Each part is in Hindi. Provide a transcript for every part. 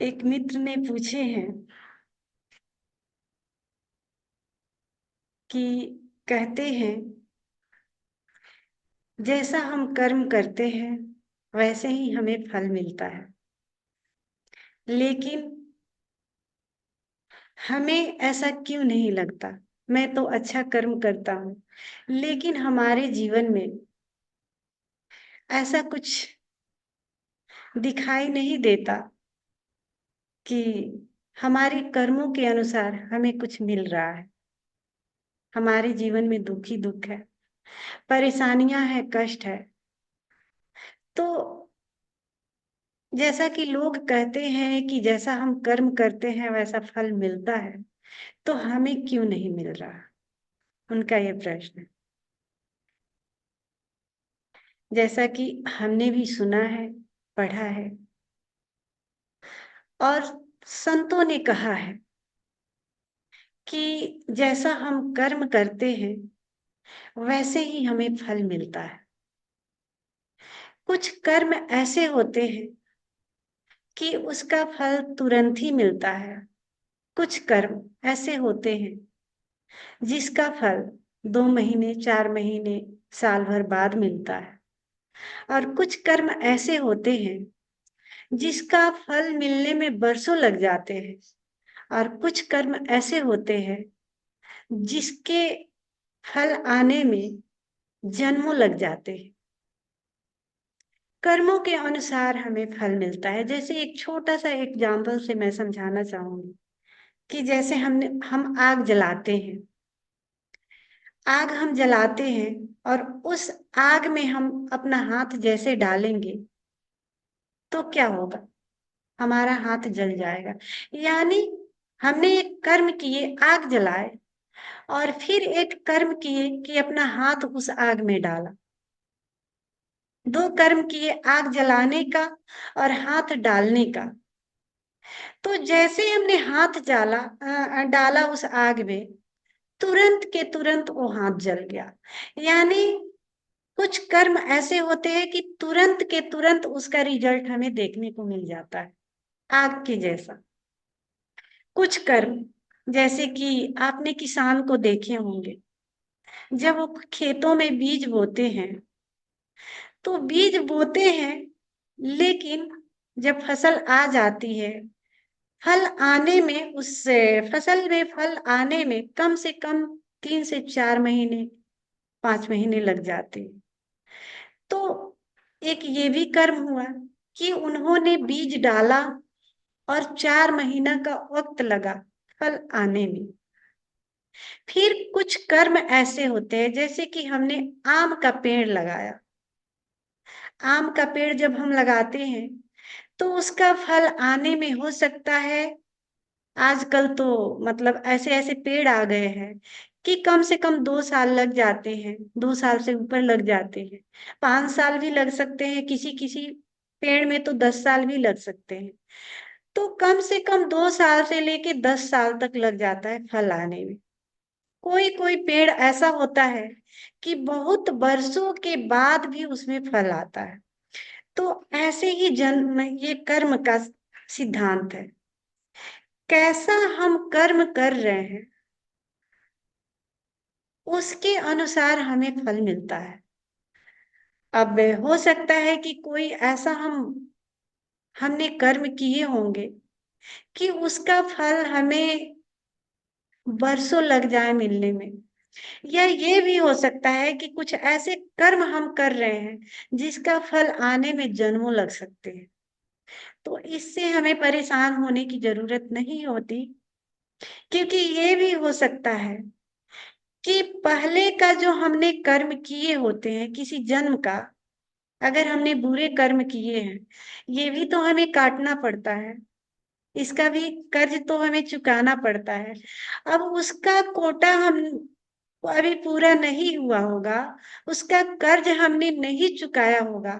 एक मित्र ने पूछे हैं कि कहते हैं जैसा हम कर्म करते हैं वैसे ही हमें फल मिलता है, लेकिन हमें ऐसा क्यों नहीं लगता। मैं तो अच्छा कर्म करता हूँ, लेकिन हमारे जीवन में ऐसा कुछ दिखाई नहीं देता कि हमारे कर्मों के अनुसार हमें कुछ मिल रहा है। हमारे जीवन में दुख ही दुख है, परेशानियां हैं, कष्ट है। तो जैसा कि लोग कहते हैं कि जैसा हम कर्म करते हैं वैसा फल मिलता है, तो हमें क्यों नहीं मिल रहा, उनका ये प्रश्न है। जैसा कि हमने भी सुना है, पढ़ा है, और संतों ने कहा है कि जैसा हम कर्म करते हैं वैसे ही हमें फल मिलता है। कुछ कर्म ऐसे होते हैं कि उसका फल तुरंत ही मिलता है। कुछ कर्म ऐसे होते हैं जिसका फल 2 महीने, 4 महीने, साल भर बाद मिलता है। और कुछ कर्म ऐसे होते हैं जिसका फल मिलने में बरसों लग जाते हैं। और कुछ कर्म ऐसे होते हैं जिसके फल आने में जन्मों लग जाते हैं। कर्मों के अनुसार हमें फल मिलता है। जैसे एक छोटा सा एग्जाम्पल से मैं समझाना चाहूंगी कि जैसे हम आग जलाते हैं। आग हम जलाते हैं और उस आग में हम अपना हाथ जैसे डालेंगे तो क्या होगा, हमारा हाथ जल जाएगा। यानी हमने एक कर्म किए, आग जलाए, और फिर एक कर्म किए कि अपना हाथ उस आग में डाला। दो कर्म किए, आग जलाने का और हाथ डालने का। तो जैसे हमने हाथ डाला उस आग में, तुरंत के तुरंत वो हाथ जल गया। यानी कुछ कर्म ऐसे होते हैं कि तुरंत के तुरंत उसका रिजल्ट हमें देखने को मिल जाता है, आग के जैसा। कुछ कर्म जैसे कि आपने किसान को देखे होंगे, जब वो खेतों में बीज बोते हैं तो बीज बोते हैं, लेकिन जब फसल आ जाती है, फल आने में, उससे फसल में फल आने में कम से कम 3 से 4 महीने, 5 महीने लग जाते हैं। तो एक ये भी कर्म हुआ कि उन्होंने बीज डाला और 4 महीना का वक्त लगा फल आने में। फिर कुछ कर्म ऐसे होते हैं जैसे कि हमने आम का पेड़ लगाया। आम का पेड़ जब हम लगाते हैं तो उसका फल आने में हो सकता है, आजकल तो मतलब ऐसे ऐसे पेड़ आ गए हैं कि कम से कम 2 साल लग जाते हैं, 2 साल से ऊपर लग जाते हैं, 5 साल भी लग सकते हैं, किसी किसी पेड़ में तो 10 साल भी लग सकते हैं। तो कम से कम 2 साल से लेके 10 साल तक लग जाता है फल आने में। कोई कोई पेड़ ऐसा होता है कि बहुत वर्षों के बाद भी उसमें फल आता है। तो ऐसे ही जन्म, ये कर्म का सिद्धांत है। कैसा हम कर्म कर रहे हैं उसके अनुसार हमें फल मिलता है। अब हो सकता है कि कोई ऐसा हमने कर्म किए होंगे कि उसका फल हमें बरसों लग जाए मिलने में। या ये भी हो सकता है कि कुछ ऐसे कर्म हम कर रहे हैं जिसका फल आने में जन्मों लग सकते हैं। तो इससे हमें परेशान होने की जरूरत नहीं होती, क्योंकि ये भी हो सकता है कि पहले का जो हमने कर्म किए होते हैं किसी जन्म का, अगर हमने बुरे कर्म किए हैं, ये भी तो हमें काटना पड़ता है, इसका भी कर्ज तो हमें चुकाना पड़ता है। अब उसका कोटा हम अभी पूरा नहीं हुआ होगा, उसका कर्ज हमने नहीं चुकाया होगा,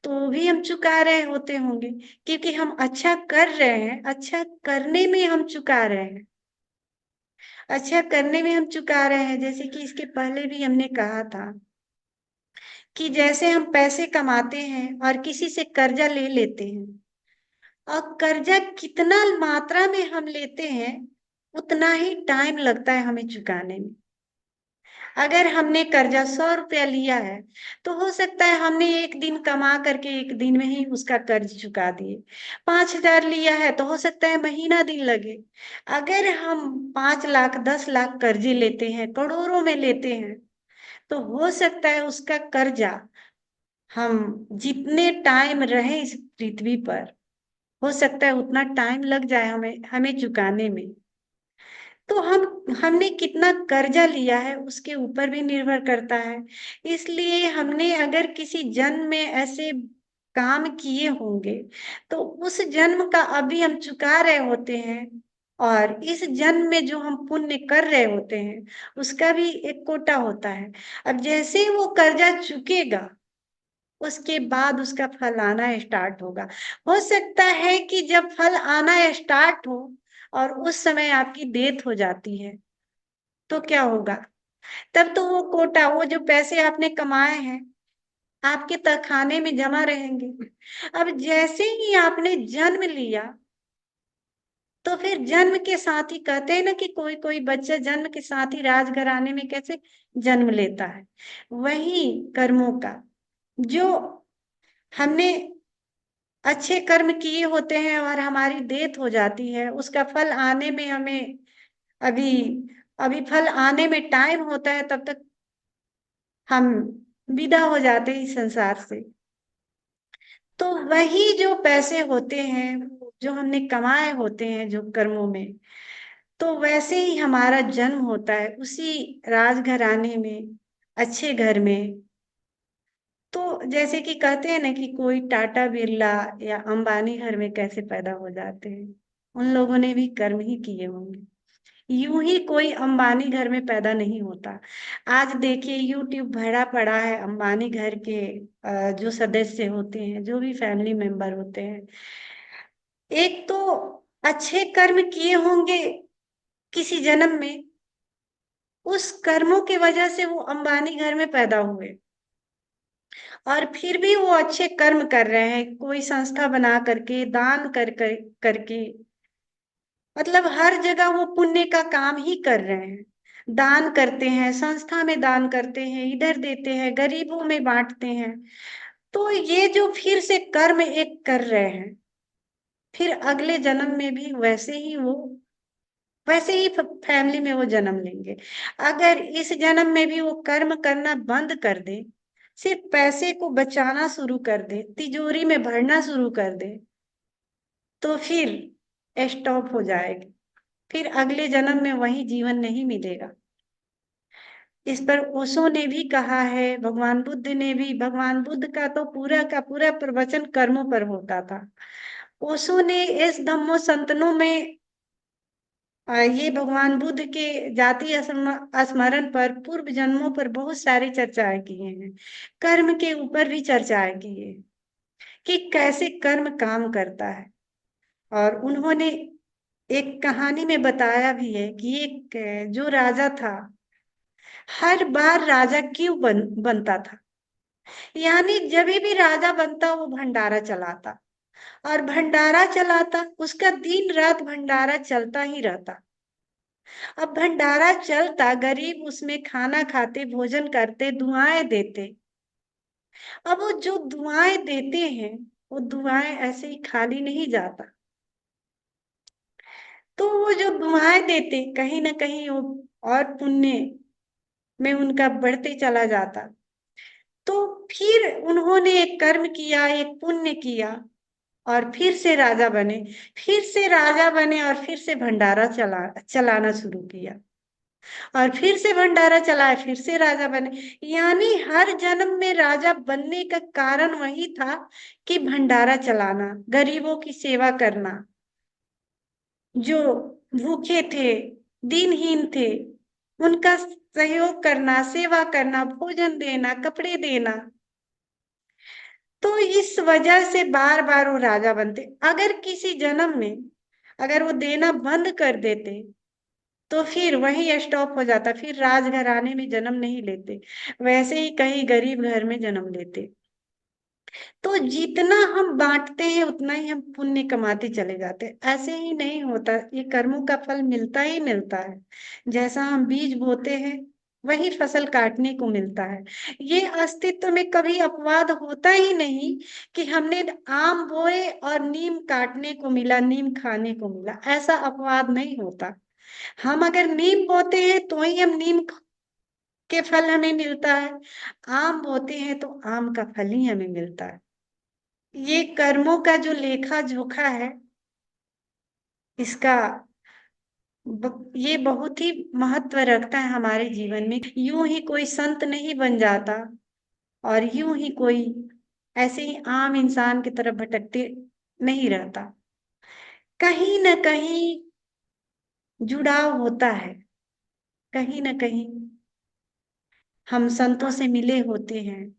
तो वो भी हम चुका रहे होते होंगे, क्योंकि हम अच्छा कर रहे हैं, अच्छा करने में हम चुका रहे हैं, अच्छा करने में हम चुका रहे हैं। जैसे कि इसके पहले भी हमने कहा था कि जैसे हम पैसे कमाते हैं और किसी से कर्जा ले लेते हैं, और कर्जा कितना मात्रा में हम लेते हैं उतना ही टाइम लगता है हमें चुकाने में। अगर हमने कर्जा 100 रुपया लिया है तो हो सकता है हमने एक दिन कमा करके एक दिन में ही उसका कर्ज चुका दिए। 5,000 लिया है तो हो सकता है महीना दिन लगे। अगर हम 5 लाख 10 लाख कर्जे लेते हैं, करोड़ों में लेते हैं, तो हो सकता है उसका कर्जा हम जितने टाइम रहे इस पृथ्वी पर, हो सकता है उतना टाइम लग जाए हमें हमें चुकाने में। तो हमने कितना कर्जा लिया है उसके ऊपर भी निर्भर करता है। इसलिए हमने अगर किसी जन्म में ऐसे काम किए होंगे तो उस जन्म का अभी हम चुका रहे होते हैं, और इस जन्म में जो हम पुण्य कर रहे होते हैं उसका भी एक कोटा होता है। अब जैसे वो कर्जा चुकेगा उसके बाद उसका फल आना स्टार्ट होगा। हो सकता है कि जब फल आना स्टार्ट हो और उस समय आपकी डेथ हो जाती है, तो क्या होगा? तब तो वो कोटा, वो जो पैसे आपने कमाए हैं, आपके तहखाने में जमा रहेंगे। अब जैसे ही आपने जन्म लिया, तो फिर जन्म के साथ ही कहते हैं ना कि कोई कोई बच्चा जन्म के साथ ही राजघराने में कैसे जन्म लेता है, वही कर्मों का जो हमने अच्छे कर्म किए होते हैं और हमारी डेथ हो जाती है, उसका फल आने में हमें अभी अभी फल आने में टाइम होता है, तब तक हम विदा हो जाते हैं इस संसार से। तो वही जो पैसे होते हैं, जो हमने कमाए होते हैं जो कर्मों में, तो वैसे ही हमारा जन्म होता है उसी राजघराने में, अच्छे घर में। तो जैसे कि कहते हैं ना कि कोई टाटा बिरला या अंबानी घर में कैसे पैदा हो जाते हैं, उन लोगों ने भी कर्म ही किए होंगे। यूं ही कोई अंबानी घर में पैदा नहीं होता। आज देखिए यूट्यूब भरा पड़ा है अंबानी घर के जो सदस्य होते हैं, जो भी फैमिली मेंबर होते हैं, एक तो अच्छे कर्म किए होंगे किसी जन्म में, उस कर्मों की वजह से वो अंबानी घर में पैदा हुए, और फिर भी वो अच्छे कर्म कर रहे हैं, कोई संस्था बना करके दान करके, मतलब हर जगह वो पुण्य का काम ही कर रहे हैं। दान करते हैं, संस्था में दान करते हैं, इधर देते हैं, गरीबों में बांटते हैं। तो ये जो फिर से कर्म एक कर रहे हैं, फिर अगले जन्म में भी वैसे ही फैमिली में वो जन्म लेंगे। अगर इस जन्म में भी वो कर्म करना बंद कर दे, सिर्फ पैसे को बचाना शुरू कर दे, तिजोरी में भरना शुरू कर दे, तो फिर स्टॉप हो जाएगी। फिर अगले जन्म में वही जीवन नहीं मिलेगा। इस पर ओशो ने भी कहा है, भगवान बुद्ध ने भी। भगवान बुद्ध का पूरा प्रवचन कर्मों पर होता था। ओशो ने इस धम्मो संतनों में ये भगवान बुद्ध के जाति स्मरण पर, पूर्व जन्मों पर बहुत सारी चर्चाएं की हैं। कर्म के ऊपर भी चर्चाएं की है कि कैसे कर्म काम करता है। और उन्होंने एक कहानी में बताया भी है कि एक जो राजा था, हर बार राजा क्यों बनता था, यानी जब भी राजा बनता वो भंडारा चलाता, और भंडारा चलाता, उसका दिन रात भंडारा चलता ही रहता। अब भंडारा चलता, गरीब उसमें खाना खाते, भोजन करते, दुआएं देते। अब वो जो दुआएं देते हैं, वो दुआएं ऐसे ही खाली नहीं जाता। तो वो जो दुआएं देते, कहीं ना कहीं वो और पुण्य में उनका बढ़ते चला जाता। तो फिर उन्होंने एक कर्म किया, एक पुण्य किया, और फिर से राजा बने। फिर से राजा बने और फिर से भंडारा चलाना शुरू किया, और फिर से भंडारा चलाए, फिर से राजा बने। यानी हर जन्म में राजा बनने का कारण वही था कि भंडारा चलाना, गरीबों की सेवा करना, जो भूखे थे, दीनहीन थे, उनका सहयोग करना, सेवा करना, भोजन देना, कपड़े देना। तो इस वजह से बार बार वो राजा बनते। अगर किसी जन्म में अगर वो देना बंद कर देते तो फिर वही स्टॉप हो जाता, फिर राजघराने में जन्म नहीं लेते, वैसे ही कहीं गरीब घर में जन्म लेते। तो जितना हम बांटते हैं उतना ही हम पुण्य कमाते चले जाते हैं। ऐसे ही नहीं होता, ये कर्मों का फल मिलता ही मिलता है। जैसा हम बीज बोते हैं वही फसल काटने को मिलता है। ये अस्तित्व में कभी अपवाद होता ही नहीं कि हमने आम बोए और नीम काटने को मिला, नीम खाने को मिला, ऐसा अपवाद नहीं होता। हम अगर नीम बोते हैं तो ही हम नीम के फल हमें मिलता है, आम बोते हैं तो आम का फल ही हमें मिलता है। ये कर्मों का जो लेखा जोखा है, इसका ये बहुत ही महत्व रखता है हमारे जीवन में। यूं ही कोई संत नहीं बन जाता, और यूं ही कोई ऐसे ही आम इंसान की तरफ भटकते नहीं रहता। कहीं ना कहीं जुड़ाव होता है, कहीं ना कहीं हम संतों से मिले होते हैं,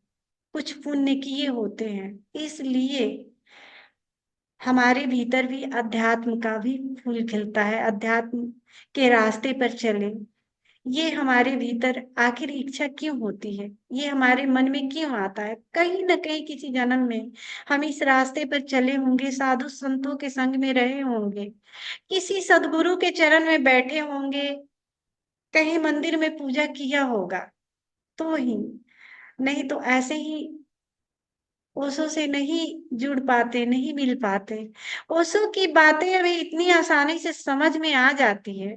कुछ पुण्य किए होते हैं, इसलिए हमारे भीतर भी अध्यात्म का भी फूल खिलता है। अध्यात्म के रास्ते पर चले, ये हमारे भीतर आखिर इच्छा क्यों होती है, ये हमारे मन में क्यों आता है? कहीं ना कहीं किसी जन्म में हम इस रास्ते पर चले होंगे, साधु संतों के संग में रहे होंगे, किसी सदगुरु के चरण में बैठे होंगे, कहीं मंदिर में पूजा किया होगा, तो ही नहीं तो ऐसे ही ओशो से नहीं जुड़ पाते, नहीं मिल पाते। ओशो की बातें हमें इतनी आसानी से समझ में आ जाती है,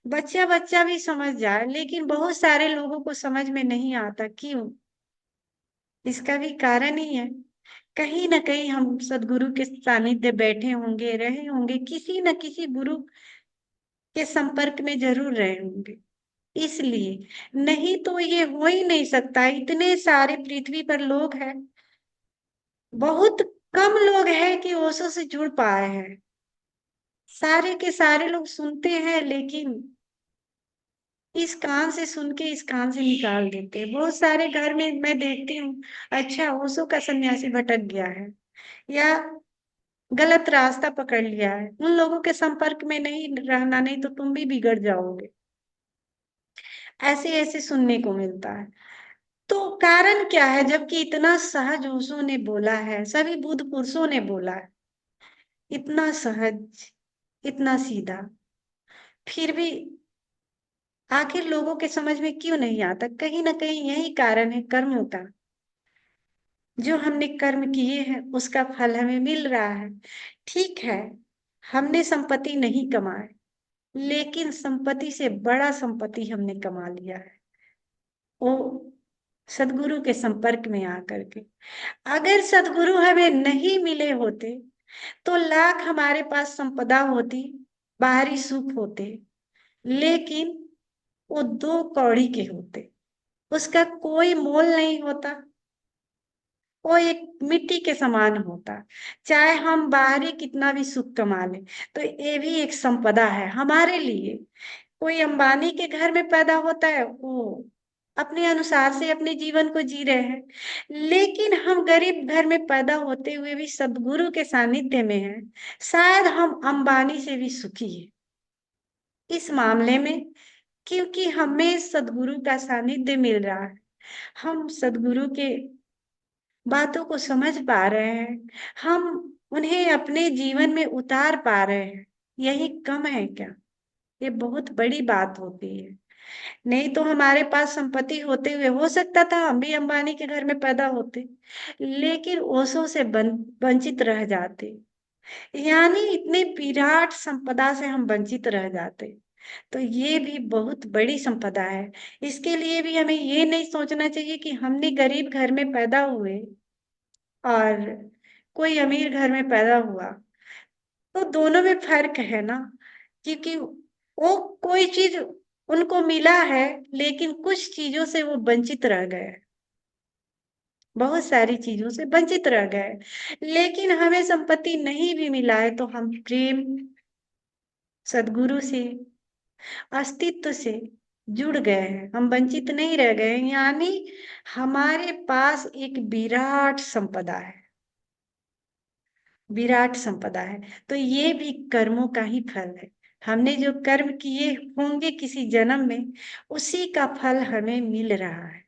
बच्चा बच्चा भी समझ जाए, लेकिन बहुत सारे लोगों को समझ में नहीं आता। क्यों? इसका भी कारण ही है, कहीं ना कहीं हम सदगुरु के सानिध्य बैठे होंगे, रहे होंगे, किसी न किसी गुरु के संपर्क में जरूर रहे होंगे, इसलिए। नहीं तो ये हो ही नहीं सकता। इतने सारे पृथ्वी पर लोग हैं, बहुत कम लोग हैं कि ओशो से जुड़ पाए हैं। सारे के सारे लोग सुनते हैं, लेकिन इस कान से सुन के इस कान से निकाल देते हैं। बहुत सारे घर में मैं देखती हूँ, अच्छा ओशो का सन्यासी भटक गया है या गलत रास्ता पकड़ लिया है, उन लोगों के संपर्क में नहीं रहना, नहीं तो तुम भी बिगड़ जाओगे। ऐसे ऐसे सुनने को मिलता है। तो कारण क्या है, जबकि इतना सहज ओशो ने बोला है, सभी बुद्ध पुरुषों ने बोला है, इतना सहज, इतना सीधा, फिर भी आखिर लोगों के समझ में क्यों नहीं आता? कहीं ना कहीं यही कारण है कर्मों का। जो हमने कर्म किए हैं उसका फल हमें मिल रहा है। ठीक है, हमने संपत्ति नहीं कमाए, लेकिन संपत्ति से बड़ा संपत्ति हमने कमा लिया है, वो सदगुरु के संपर्क में आकर के। अगर सदगुरु हमें नहीं मिले होते तो लाख हमारे पास संपदा होती, बाहरी सुख होते, लेकिन वो दो कौड़ी के होते, उसका कोई मोल नहीं होता, वो एक मिट्टी के समान होता। चाहे हम बाहरी कितना भी सुख कमा लें, तो ये भी एक संपदा है हमारे लिए। कोई अंबानी के घर में पैदा होता है, वो अपने अनुसार से अपने जीवन को जी रहे हैं, लेकिन हम गरीब घर में पैदा होते हुए भी सदगुरु के सानिध्य में हैं, शायद हम अंबानी से भी सुखी हैं इस मामले में, क्योंकि हमें सदगुरु का सानिध्य मिल रहा है। हम सदगुरु के बातों को समझ पा रहे हैं, हम उन्हें अपने जीवन में उतार पा रहे हैं। यही कम है क्या? ये बहुत बड़ी बात होती है। नहीं तो हमारे पास संपत्ति होते हुए हो सकता था हम भी अंबानी के घर में पैदा होते, लेकिन ओशो से वंचित रह जाते, यानी इतने विराट संपदा से हम वंचित रह जाते। तो ये भी बहुत बड़ी संपदा है। इसके लिए भी हमें ये नहीं सोचना चाहिए कि हमने गरीब घर में पैदा हुए और कोई अमीर घर में पैदा हुआ, तो दोनों में फर्क है ना। क्योंकि वो कोई चीज उनको मिला है, लेकिन कुछ चीजों से वो वंचित रह गए, बहुत सारी चीजों से वंचित रह गए। लेकिन हमें संपत्ति नहीं भी मिला है तो हम प्रेम, सदगुरु से, अस्तित्व से जुड़ गए हैं, हम वंचित नहीं रह गए हैं। यानी हमारे पास एक विराट संपदा है, विराट संपदा है। तो ये भी कर्मों का ही फल है। हमने जो कर्म किए होंगे किसी जन्म में, उसी का फल हमें मिल रहा है,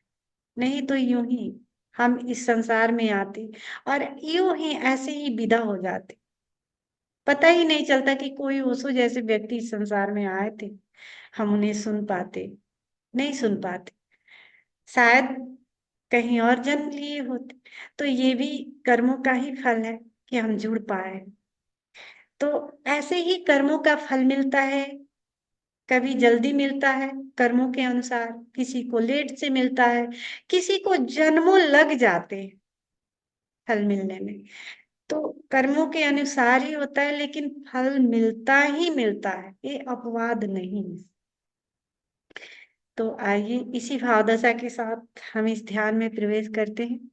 नहीं तो यूं ही हम इस संसार में आते और यूं ही ऐसे ही विदा हो जाते। पता ही नहीं चलता कि कोई ओशो जैसे व्यक्ति इस संसार में आए थे, हम उन्हें सुन पाते, नहीं सुन पाते। शायद कहीं और जन्म लिए होते। तो ये भी कर्मों का ही फल है कि हम जुड़ पाए। तो ऐसे ही कर्मों का फल मिलता है, कभी जल्दी मिलता है कर्मों के अनुसार, किसी को लेट से मिलता है, किसी को जन्मों लग जाते हैं फल मिलने में। तो कर्मों के अनुसार ही होता है, लेकिन फल मिलता ही मिलता है, ये अपवाद नहीं है। तो आइए इसी भावदशा के साथ हम इस ध्यान में प्रवेश करते हैं।